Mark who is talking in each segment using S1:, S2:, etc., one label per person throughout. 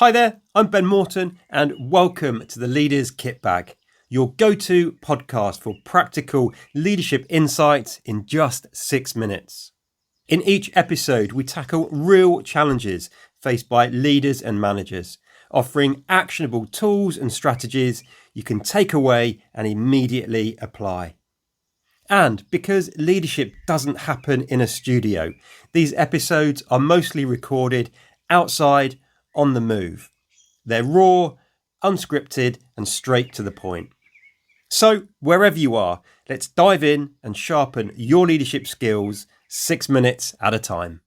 S1: Hi there, I'm Ben Morton and welcome to the Leaders Kitbag, your go-to podcast for practical leadership insights in just 6 minutes. In each episode, we tackle real challenges faced by leaders and managers, offering actionable tools and strategies you can take away and immediately apply. And because leadership doesn't happen in a studio, these episodes are mostly recorded outside on the move. They're raw, unscripted, and straight to the point. So, wherever you are, let's dive in and sharpen your leadership skills 6 minutes at a time.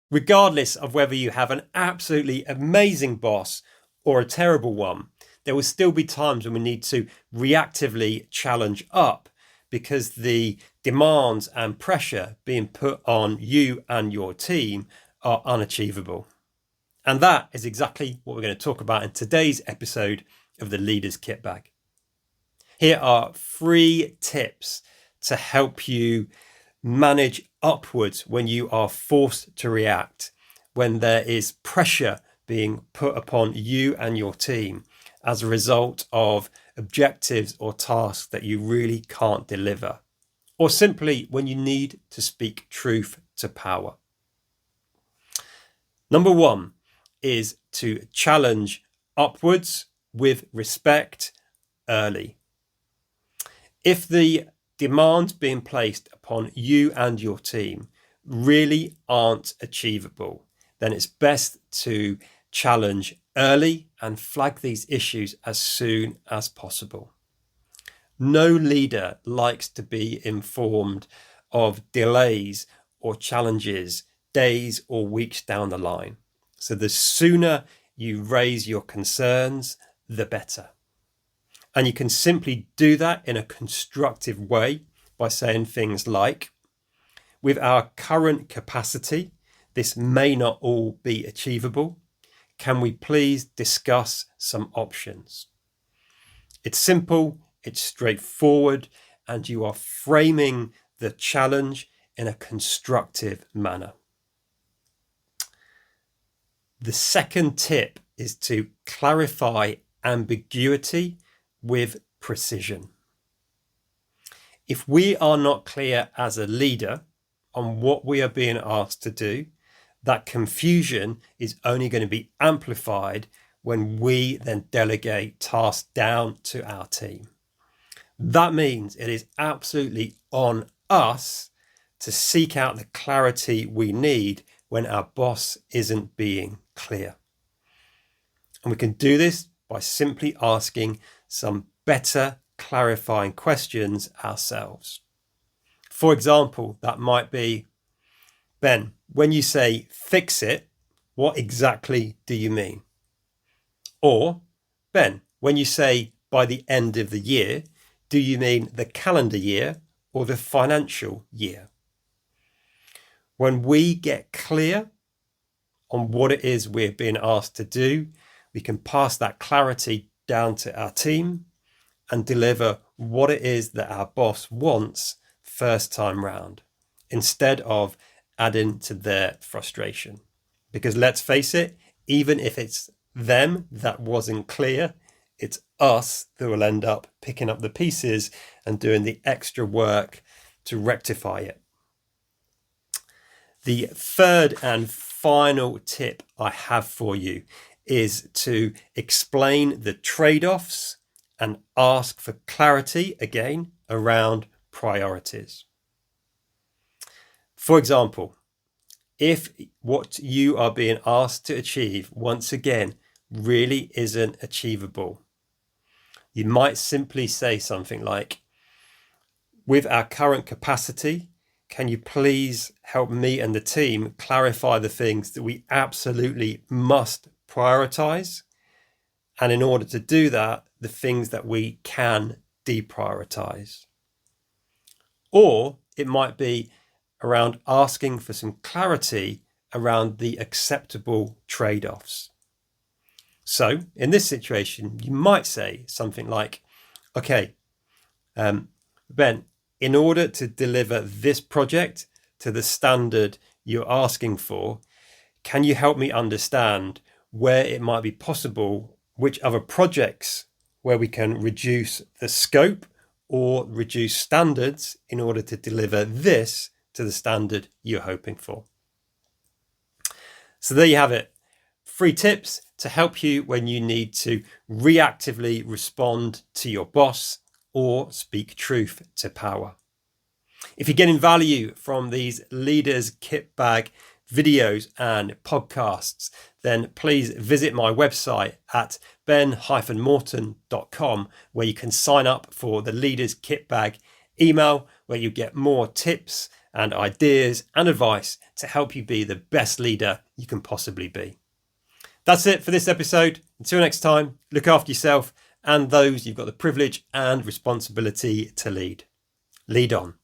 S1: Regardless of whether you have an absolutely amazing boss or a terrible one, there will still be times when we need to reactively challenge up because the demands and pressure being put on you and your team are unachievable. And that is exactly what we're going to talk about in today's episode of the Leaders Kitbag. Here are 3 tips to help you manage upwards when you are forced to react, when there is pressure being put upon you and your team as a result of objectives or tasks that you really can't deliver, or simply when you need to speak truth to power. Number 1 is to challenge upwards with respect early. If the demands being placed upon you and your team really aren't achievable, then it's best to challenge early and flag these issues as soon as possible. No leader likes to be informed of delays or challenges days or weeks down the line. So the sooner you raise your concerns, the better. And you can simply do that in a constructive way by saying things like, with our current capacity, this may not all be achievable. Can we please discuss some options? It's simple, it's straightforward, and you are framing the challenge in a constructive manner. The second tip is to clarify ambiguity with precision. If we are not clear as a leader on what we are being asked to do, that confusion is only going to be amplified when we then delegate tasks down to our team. That means it is absolutely on us to seek out the clarity we need when our boss isn't being clear. And we can do this by simply asking some better clarifying questions ourselves. For example, that might be, Ben, when you say fix it, what exactly do you mean? Or, Ben, when you say by the end of the year, do you mean the calendar year or the financial year? When we get clear on what it is we're being asked to do, we can pass that clarity down to our team and deliver what it is that our boss wants first time round, instead of adding to their frustration. Because let's face it, even if it's them that wasn't clear, it's us that will end up picking up the pieces and doing the extra work to rectify it. The third and final tip I have for you is to explain the trade-offs and ask for clarity again around priorities. For example, if what you are being asked to achieve once again really isn't achievable, you might simply say something like, with our current capacity, can you please help me and the team clarify the things that we absolutely must prioritize? And in order to do that, the things that we can deprioritize. Or it might be around asking for some clarity around the acceptable trade-offs. So in this situation, you might say something like, okay, Ben, in order to deliver this project to the standard you're asking for, can you help me understand where it might be possible, which other projects where we can reduce the scope or reduce standards in order to deliver this to the standard you're hoping for. So there you have it. 3 tips to help you when you need to reactively respond to your boss or speak truth to power. If you're getting value from these Leaders Kitbag videos and podcasts, then please visit my website at ben-morton.com, where you can sign up for the Leaders Kitbag email, where you get more tips and ideas and advice to help you be the best leader you can possibly be. That's it for this episode. Until next time, look after yourself and those you've got the privilege and responsibility to lead. Lead on.